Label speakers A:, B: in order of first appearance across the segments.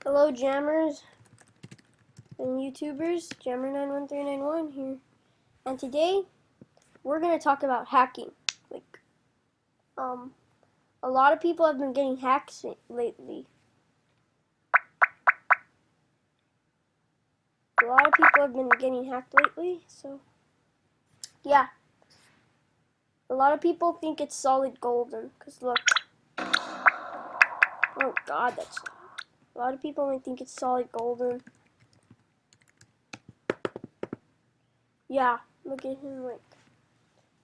A: Hello jammers and YouTubers, Jammer91391 here. And today we're going to talk about hacking. A lot of people have been getting hacked lately. So yeah. A lot of people think it's solid golden, cuz look. Oh god, that's a lot of people might think it's solid golden. Yeah, look at him, like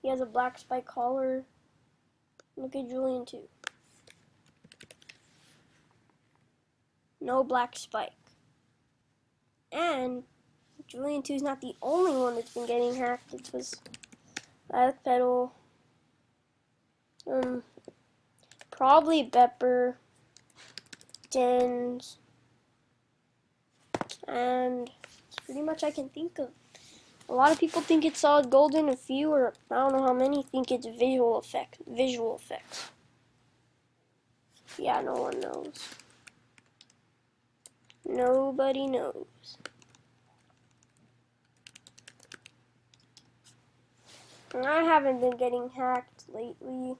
A: he has a black spike collar. Look at Julian2. No black spike. And Julian2 is not the only one that's been getting hacked. It was LilacOetal, probably Bepper, Dens, and that's pretty much I can think of. A lot of people think it's solid golden. A few, or I don't know how many, think it's visual effects. Yeah, no one knows. Nobody knows. And I haven't been getting hacked lately.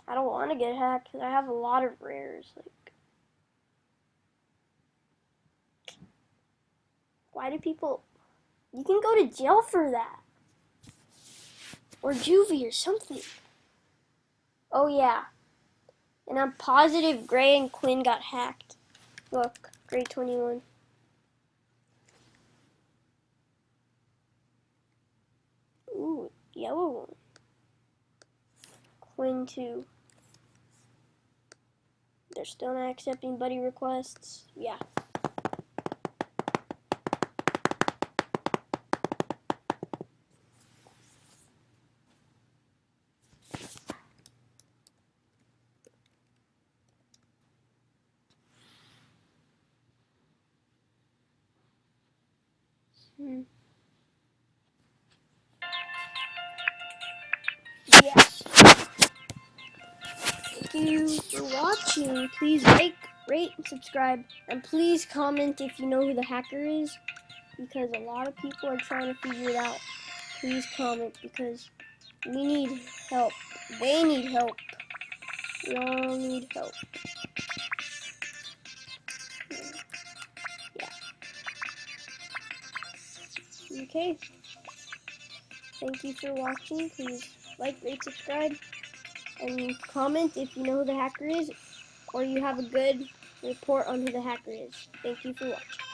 A: I don't want to get hacked because I have a lot of rares. Why do people... You can go to jail for that. Or juvie or something. Oh yeah. And I'm positive Gray and Quinn got hacked. Look, Gray 21. Ooh, yellow one. Quinn 2. They're still not accepting buddy requests. Yeah. Yes. Thank you for watching. Please rate, and subscribe. And please comment if you know who the hacker is. Because a lot of people are trying to figure it out. Please comment because we need help. They need help. We all need help. Yeah. Okay. Thank you for watching. Please like, rate, subscribe, and comment if you know who the hacker is, or you have a good report on who the hacker is. Thank you for watching.